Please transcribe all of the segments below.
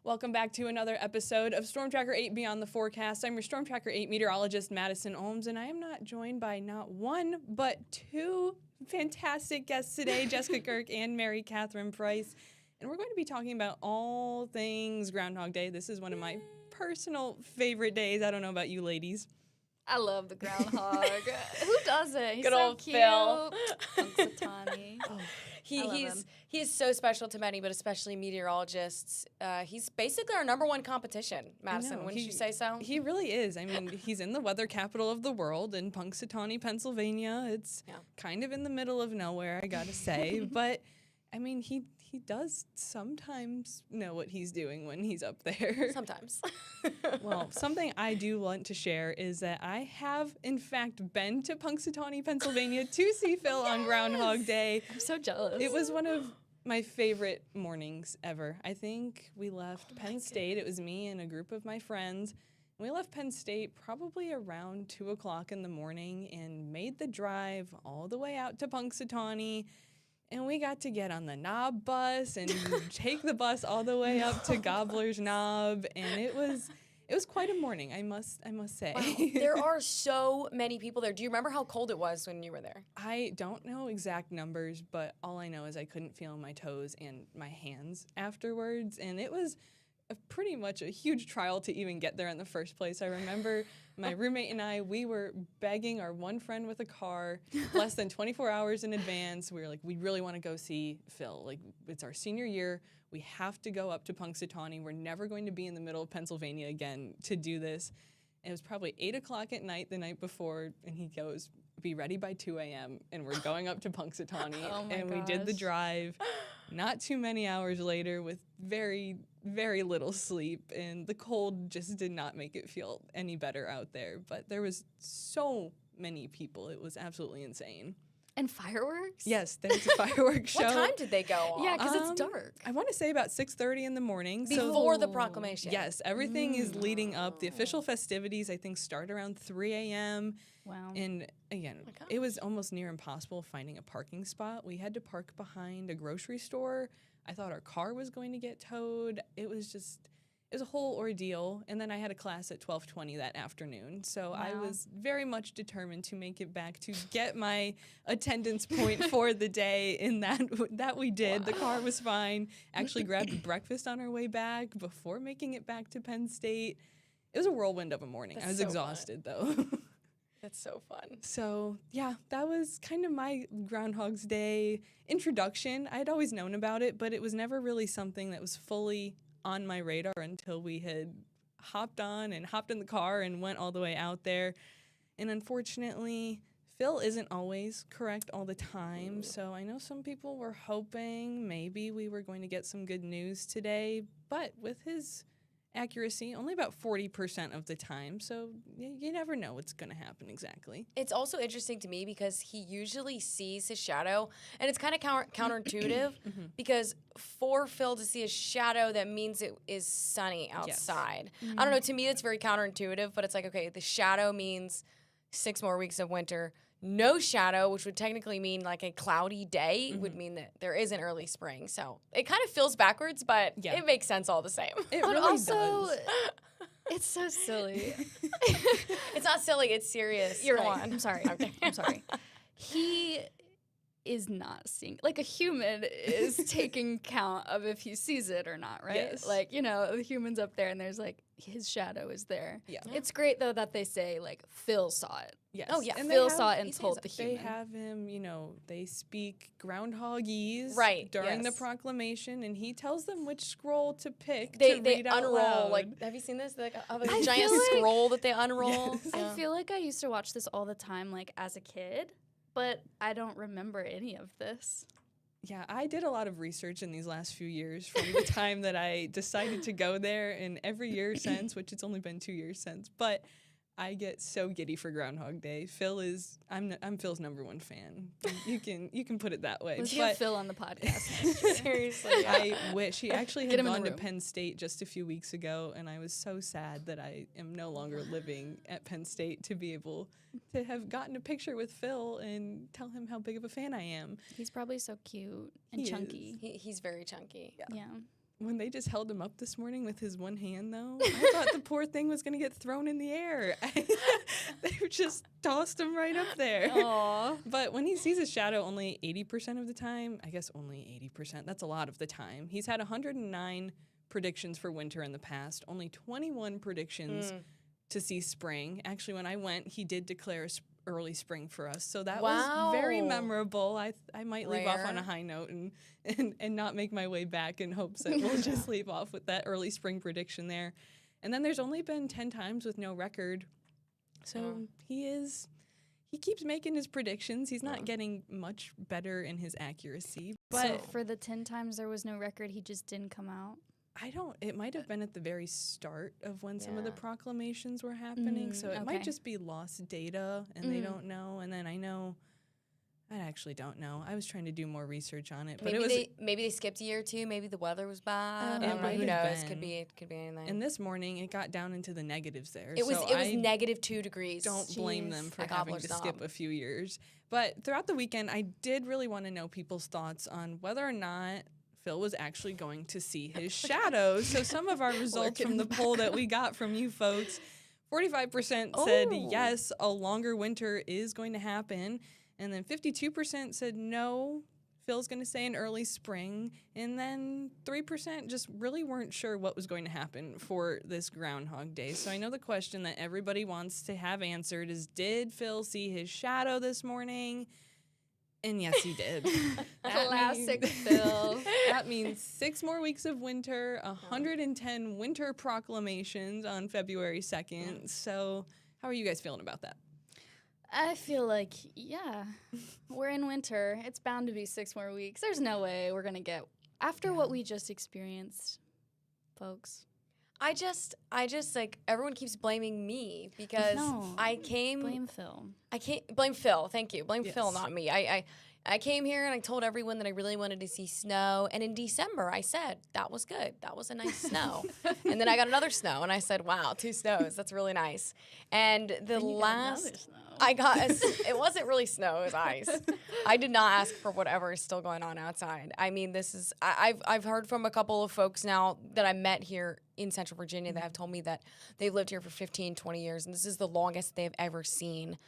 Welcome back to another episode of StormTracker8 Beyond the Forecast. I'm your StormTracker8 meteorologist, Madison Ohms, and I am not joined by not one, but two fantastic guests today, Jessica Kirk and Mary Catherine Price. And we're going to be talking about all things Groundhog Day. This is one of my personal favorite days. I don't know about you ladies. I love the groundhog. Who doesn't? He's Good so old cute. Phil. Punxsutawney. He's so special to many, but especially meteorologists. He's basically our #1 competition, Madison. Wouldn't you say so? He really is. I mean, he's in the weather capital of the world in Punxsutawney, Pennsylvania. It's kind of in the middle of nowhere, I gotta say. But I mean, he does sometimes know what he's doing when he's up there. Sometimes. Well, something I do want to share is that I have, in fact, been to Punxsutawney, Pennsylvania to see Phil on Groundhog Day. I'm so jealous. It was one of my favorite mornings ever. I think we left Penn State. It was me and a group of my friends. We left Penn State probably around 2 o'clock in the morning and made the drive all the way out to Punxsutawney. And we got to get on the Knob bus and take the bus all the way up to Gobbler's Knob, and it was quite a morning, I must say. Wow. There are so many people there. Do you remember how cold it was when you were there? I don't know exact numbers, but all I know is I couldn't feel my toes and my hands afterwards, and it was pretty much a huge trial to even get there in the first place. I remember my roommate and we were begging our one friend with a car less than 24 hours in advance. We were like, we really want to go see Phil. Like, it's our senior year. We have to go up to Punxsutawney. We're never going to be in the middle of Pennsylvania again to do this. And it was probably 8 o'clock at night the night before, and he goes, be ready by 2 a.m. And we're going up to Punxsutawney. We did the drive not too many hours later with very, very little sleep, and the cold just did not make it feel any better out there. But there was so many people. It was absolutely insane. And fireworks? Yes, there was a fireworks show. What time did they go on? Yeah, because it's dark. I want to say about 6:30 in the morning. Before the proclamation. Yes, everything is leading up. The official festivities, I think, start around 3 a.m. Wow. And again, it was almost near impossible finding a parking spot. We had to park behind a grocery store. I thought our car was going to get towed. It was a whole ordeal. And then I had a class at 12:20 that afternoon. So I was very much determined to make it back to get my attendance point for the day, and that we did. The car was fine. Actually grabbed breakfast on our way back before making it back to Penn State. It was a whirlwind of a morning. I was exhausted though. That's so fun. So, yeah, that was kind of my Groundhog's Day introduction. I'd always known about it, but it was never really something that was fully on my radar until we had hopped in the car and went all the way out there. And unfortunately, Phil isn't always correct all the time. So I know some people were hoping maybe we were going to get some good news today, but with his accuracy, only about 40% of the time, so you never know what's going to happen exactly. It's also interesting to me because he usually sees his shadow, and it's kind of counterintuitive because for Phil to see his shadow, that means it is sunny outside. Yes. I don't know, to me that's very counterintuitive, but it's like, okay, the shadow means 6 more weeks of winter. No shadow, which would technically mean like a cloudy day, would mean that there is an early spring. So it kind of feels backwards, but it makes sense all the same. It really does. It's so silly. It's not silly, it's serious. You're Come right. on. I'm sorry. Okay. I'm sorry. He is not seeing, like a human is taking count of if he sees it or not, right? Yes. Like, you know, the human's up there and there's like, his shadow is there. Yeah. It's great though that they say like Phil saw it. Yes. Oh, yeah. And Phil saw it and told the human. They have him, they speak groundhogese during the proclamation, and he tells them which scroll to pick to read out unroll. loud. Like, have you seen this? Like a giant scroll that they unroll. Yes. I feel like I used to watch this all the time, like as a kid, but I don't remember any of this. Yeah, I did a lot of research in these last few years from the time that I decided to go there, and every year since, which it's only been 2 years since, but I get so giddy for Groundhog Day. I'm Phil's #1 fan. You can put it that way. Let's get Phil on the podcast. Seriously. I wish. He actually had gone to room. Penn State just a few weeks ago, and I was so sad that I am no longer living at Penn State to be able to have gotten a picture with Phil and tell him how big of a fan I am. He's probably so cute and chunky. He's very chunky. Yeah. when they just held him up this morning with his one hand, though, I thought the poor thing was going to get thrown in the air. They just tossed him right up there. Aww. But when he sees his shadow only 80% of the time, I guess only 80%, that's a lot of the time. He's had 109 predictions for winter in the past, only 21 predictions to see spring. Actually, when I went, he did declare early spring for us, so that was very memorable. I might leave off on a high note and not make my way back in hopes that we'll just leave off with that early spring prediction there. And then there's only been 10 times with no record, so he keeps making his predictions. He's not getting much better in his accuracy. But So for the 10 times there was no record, he just didn't come out? it might have been at the very start of when some of the proclamations were happening. So it might just be lost data and they don't know. And then I actually don't know. I was trying to do more research on it. But maybe they skipped a year or two. Maybe the weather was bad. Who knows? Could be anything. And this morning it got down into the negatives there. It was -2 degrees. Don't blame them for having to skip a few years. But throughout the weekend, I did really want to know people's thoughts on whether or not Phil was actually going to see his shadow. So some of our results from the poll that we got from you folks, 45% said yes, a longer winter is going to happen. And then 52% said no, Phil's going to say an early spring. And then 3% just really weren't sure what was going to happen for this Groundhog Day. So I know the question that everybody wants to have answered is, did Phil see his shadow this morning? And yes, he did. Classic Phil. That means 6 more weeks of winter, 110 winter proclamations on February 2nd. So how are you guys feeling about that? I feel like, we're in winter. It's bound to be 6 more weeks. There's no way we're going to get, after what we just experienced, folks. I just like, everyone keeps blaming me because I came. Blame Phil. I can't blame Phil. Thank you. Blame Phil, not me. I came here and I told everyone that I really wanted to see snow. And in December, I said, that was good. That was a nice snow. And then I got another snow and I said, wow, 2 snows. That's really nice. And the last I got, it wasn't really snow, it was ice. I did not ask for whatever is still going on outside. I mean, this is, I've heard from a couple of folks now that I met here in Central Virginia that have told me that they've lived here for 15, 20 years. And this is the longest they've ever seen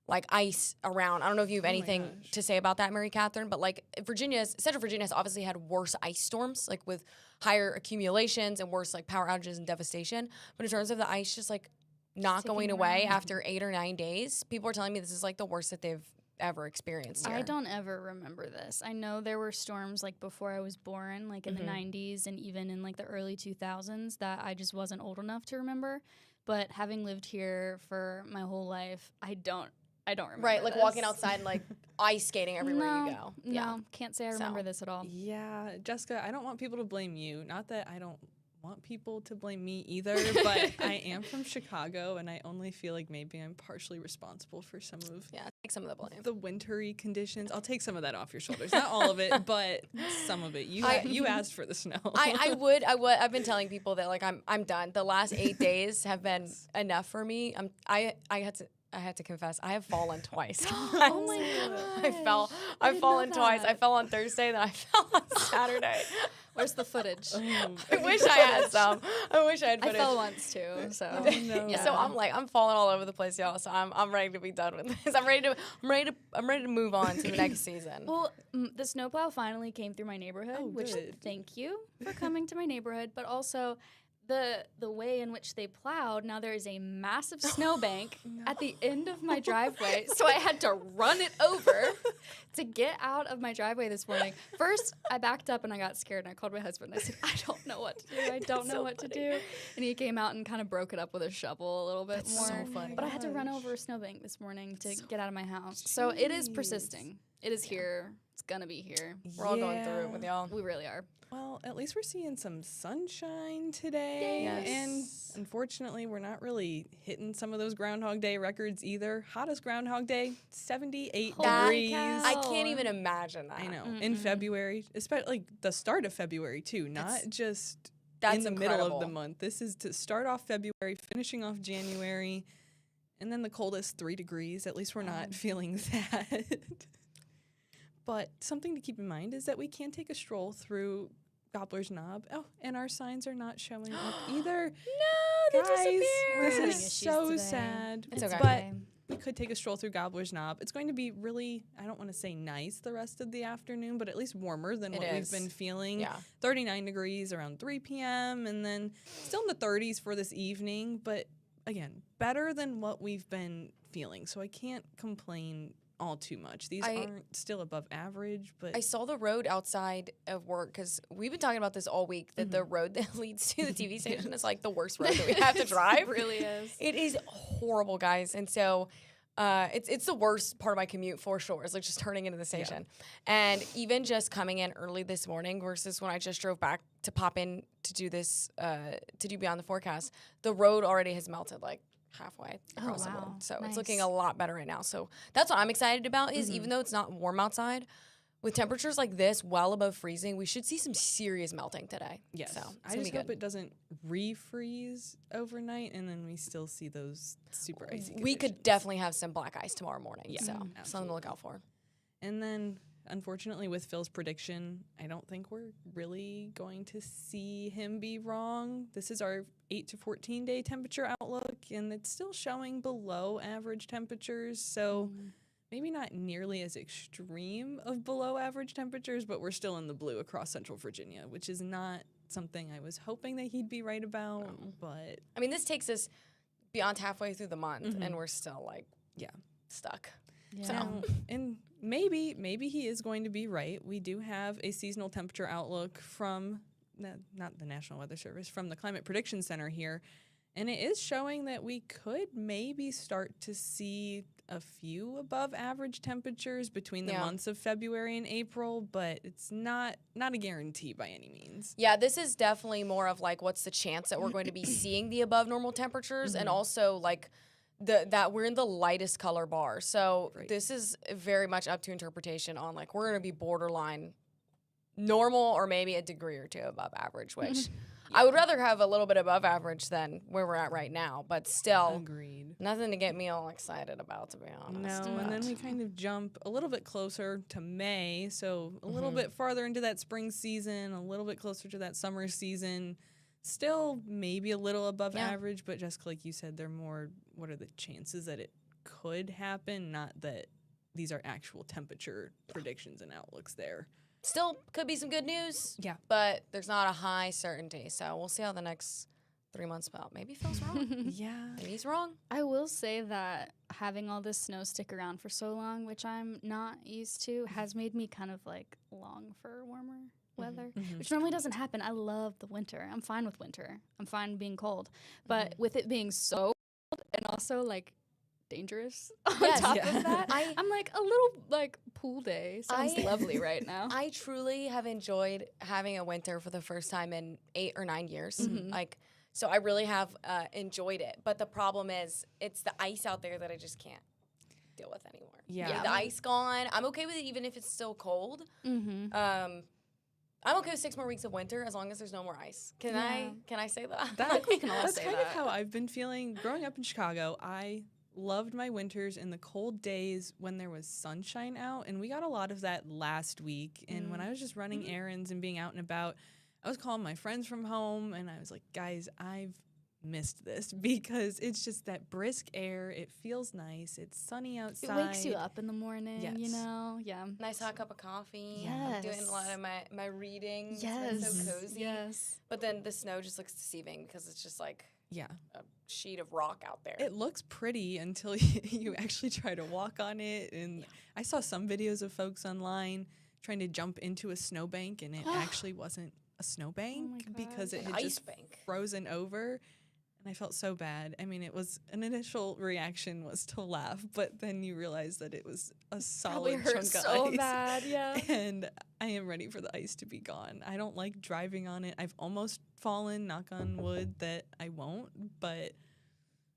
like ice around. I don't know if you have anything to say about that, Mary Catherine, but like Central Virginia has obviously had worse ice storms, like with higher accumulations and worse like power outages and devastation. But in terms of the ice just like not going away after 8 or 9 days, people are telling me this is like the worst that they've ever experienced here. I don't ever remember this. I know there were storms like before I was born, like in the 90s and even in like the early 2000s that I just wasn't old enough to remember. But having lived here for my whole life, I don't remember. Right, like walking outside and like ice skating everywhere you go. No, can't say I remember this at all. Yeah, Jessica, I don't want people to blame you. Not that I don't want people to blame me either, but I am from Chicago and I only feel like maybe I'm partially responsible for some of take some of the blame. The wintry conditions. I'll take some of that off your shoulders. Not all of it, but some of it. You asked for the snow. I would. I've been telling people that like I'm done. The last 8 days have been enough for me. I had to confess, I have fallen twice. Oh my God. I've fallen twice. I fell on Thursday, then I fell on Saturday. Where's the footage? I wish I had some. I wish I had footage. I fell once too, so. So I'm falling all over the place, y'all. So I'm ready to be done with this. I'm ready to move on to the next season. Well, the snowplow finally came through my neighborhood, which thank you for coming to my neighborhood, but also the way in which they plowed, now there is a massive snowbank at the end of my driveway, so I had to run it over to get out of my driveway this morning. First, I backed up and I got scared and I called my husband and I said, I don't know what to do. I don't know what to do. And he came out and kind of broke it up with a shovel a little bit more. So funny. But I had to run over a snowbank this morning to get out of my house. So it is persisting. It is here. It's gonna be here. We're all going through it with y'all. We really are. Well, at least we're seeing some sunshine today. Yes. And unfortunately, we're not really hitting some of those Groundhog Day records either. Hottest Groundhog Day, 78 degrees. I can't even imagine that. I know. In February, especially like the start of February too, not just in the middle of the month. This is to start off February, finishing off January, and then the coldest 3 degrees. At least we're not feeling that. But something to keep in mind is that we can take a stroll through Gobbler's Knob. Oh, and our signs are not showing up either. No, they Guys, disappeared. this is so sad. It's okay. But we could take a stroll through Gobbler's Knob. It's going to be really, I don't want to say nice the rest of the afternoon, but at least warmer than what we've been feeling. Yeah. 39 degrees around 3 p.m. and then still in the 30s for this evening. But again, better than what we've been feeling. So I can't complain all too much. These aren't still above average, but I saw the road outside of work because we've been talking about this all week, that the road that leads to the TV station is like the worst road that we have to drive. It really is. It is horrible, guys. And so it's the worst part of my commute for sure. It's like just turning into the station. And even just coming in early this morning versus when I just drove back to pop in to do this, to do Beyond the Forecast, the road already has melted like halfway across the board. So it's looking a lot better right now. So that's what I'm excited about is even though it's not warm outside, with temperatures like this well above freezing, we should see some serious melting today. yes. So I just hope it doesn't refreeze overnight and then we still see those super icy we could conditions. definitely have some black ice tomorrow morning. Yeah, So something to look out for. And then, unfortunately, with Phil's prediction, I don't think we're really going to see him be wrong. This is our 8 to 14 day temperature outlook, and it's still showing below average temperatures. So maybe not nearly as extreme of below average temperatures, but we're still in the blue across Central Virginia, which is not something I was hoping that he'd be right about. But I mean, this takes us beyond halfway through the month, and we're still like, stuck. Yeah. So, and maybe he is going to be right. We do have a seasonal temperature outlook from not the National Weather Service, from the Climate Prediction Center here, and it is showing that we could maybe start to see a few above average temperatures between the months of February and April, but it's not a guarantee by any means. Yeah, this is definitely more of like what's the chance that we're going to be seeing the above normal temperatures, and also like that we're in the lightest color bar. So this is very much up to interpretation on like we're going to be borderline normal or maybe a degree or two above average, which I would rather have a little bit above average than where we're at right now, but still Agreed. nothing to get me all excited about, to be honest. No, and then we kind of jump a little bit closer to May, so a little bit farther into that spring season, a little bit closer to that summer season. Still maybe a little above average, but just like you said, they're more, what are the chances that it could happen, not that these are actual temperature predictions and outlooks there. Still could be some good news. Yeah. But there's not a high certainty. So we'll see how the next 3 months about. Maybe Phil's wrong. Yeah. Maybe he's wrong. I will say that having all this snow stick around for so long, which I'm not used to, has made me kind of like long for warmer weather, which normally doesn't happen. I love the winter. I'm fine with winter. I'm fine being cold. But with it being so cold and also like dangerous on top of that, I'm like a little like pool day sounds lovely right now. I truly have enjoyed having a winter for the first time in 8 or 9 years. Like, so I really have enjoyed it. But the problem is it's the ice out there that I just can't deal with anymore. Yeah. The ice gone. I'm okay with it even if it's still cold. I'm okay with 6 more weeks of winter as long as there's no more ice. Can I say that? That's kind of how I've been feeling. Growing up in Chicago, I loved my winters and the cold days when there was sunshine out, and we got a lot of that last week. And when I was just running errands and being out and about, I was calling my friends from home, and I was like, guys, I've missed this because it's just that brisk air. It feels nice. It's sunny outside. It wakes you up in the morning, you know? Yeah. Nice hot cup of coffee. Yes. I'm doing a lot of my reading. Yes. It's so cozy. Yes. But then the snow just looks deceiving because it's just like Yeah. a sheet of rock out there. It looks pretty until you actually try to walk on it. And I saw some videos of folks online trying to jump into a snowbank, and it actually wasn't a snowbank because it had just frozen over. And I felt so bad. I mean, it was an initial reaction was to laugh, but then you realize that it was a solid chunk of so ice. bad, yeah. And I am ready for the ice to be gone. I don't like driving on it. I've almost fallen, knock on wood, that I won't, but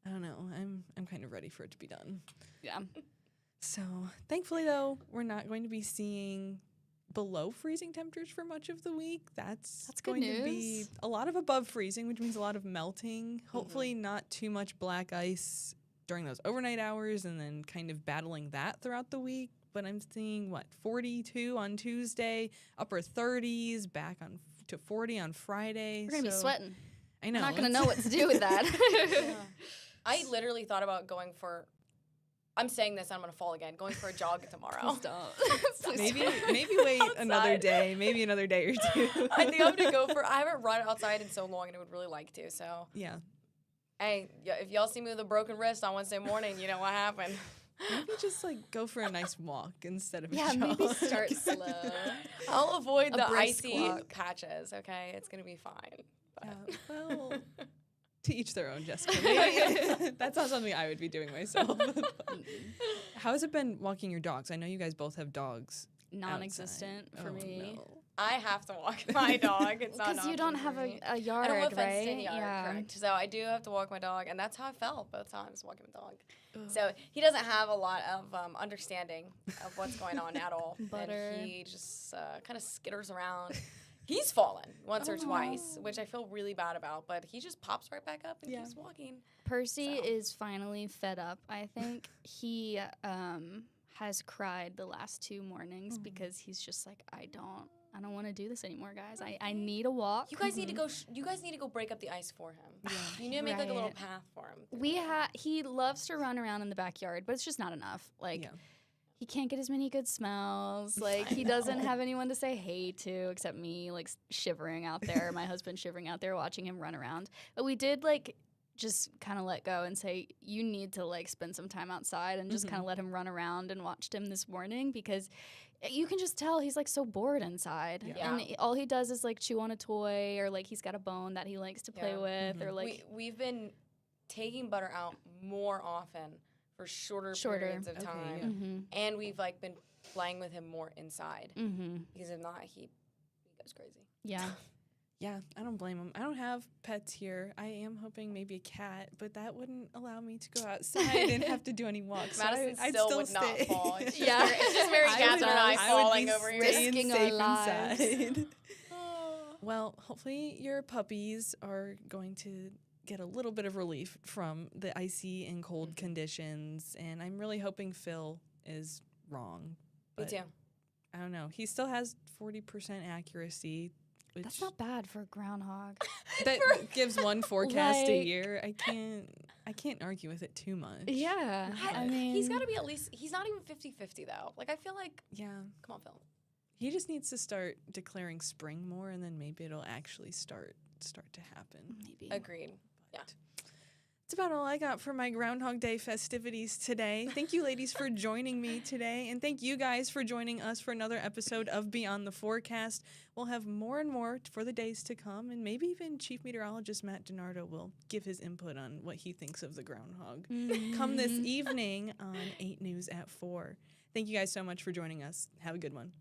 I don't know. I'm kind of ready for it to be done. Yeah. So thankfully, though, we're not going to be seeing below freezing temperatures for much of the week. That's going to be a lot of above freezing, which means a lot of melting. Hopefully not too much black ice during those overnight hours and then kind of battling that throughout the week. But I'm seeing, 42 on Tuesday, upper 30s, back on to 40 on Friday. We're going to be sweating. I know. I'm not going to know what to do with that. Yeah. I literally thought about going for, I'm saying this, I'm going to fall again, going for a jog tomorrow. Maybe wait another day, maybe another day or two. I think I'm going to go for, I haven't run outside in so long and I would really like to, so. Yeah. Hey, if y'all see me with a broken wrist on Wednesday morning, you know what happened. Maybe just like go for a nice walk instead of a yeah, jog. maybe start slow. I'll avoid the brisk icy walk. patches, okay? It's going to be fine. But. Well, to each their own, Jessica. Maybe that's not something I would be doing myself. How has it been walking your dogs? I know you guys both have dogs. Non-existent for me. No. I have to walk my dog. It's not because you don't have a yard, I don't have a right? fenced-in yard, correct. So I do have to walk my dog, and that's how I felt both times walking my dog. Ugh. So he doesn't have a lot of understanding of what's going on at all. Butter. And he just kind of skitters around. He's fallen once or twice, which I feel really bad about, but he just pops right back up and keeps walking. Percy is finally fed up, I think. He has cried the last 2 mornings because he's just like, I don't want to do this anymore, guys. I need a walk. You guys need to go. You guys need to go break up the ice for him. Yeah. You need to make like a little path for him. He loves to run around in the backyard, but it's just not enough. Like he can't get as many good smells. Like he doesn't have anyone to say hey to except me, like shivering out there. My husband shivering out there watching him run around. But we did like just kind of let go and say you need to like spend some time outside and just kind of let him run around, and watched him this morning because you can just tell he's like so bored inside. Yeah. And all he does is like chew on a toy, or like he's got a bone that he likes to play with, or like we've been taking Butter out more often for shorter periods of time, and we've like been playing with him more inside because if not he goes crazy. Yeah. Yeah, I don't blame him. I don't have pets here. I am hoping maybe a cat, but that wouldn't allow me to go outside and have to do any walks. Madison so I'd still still would not stay. fall. It's just very Catherine and I falling over here. risking our lives. Inside. Well, hopefully your puppies are going to get a little bit of relief from the icy and cold conditions, and I'm really hoping Phil is wrong. Me too. I don't know. He still has 40% accuracy. That's not bad for a groundhog. That gives one forecast a Like- year. I can't argue with it too much. Yeah. I mean, he's got to be at least, he's not even 50-50 though. Like I feel like, Yeah. come on Phil. He just needs to start declaring spring more, and then maybe it'll actually start to happen. maybe. Agreed. Yeah. That's about all I got for my Groundhog Day festivities today. Thank you, ladies, for joining me today. And thank you guys for joining us for another episode of Beyond the Forecast. We'll have more and more for the days to come. And maybe even Chief Meteorologist Matt DiNardo will give his input on what he thinks of the groundhog. Come this evening on 8 News at 4. Thank you guys so much for joining us. Have a good one.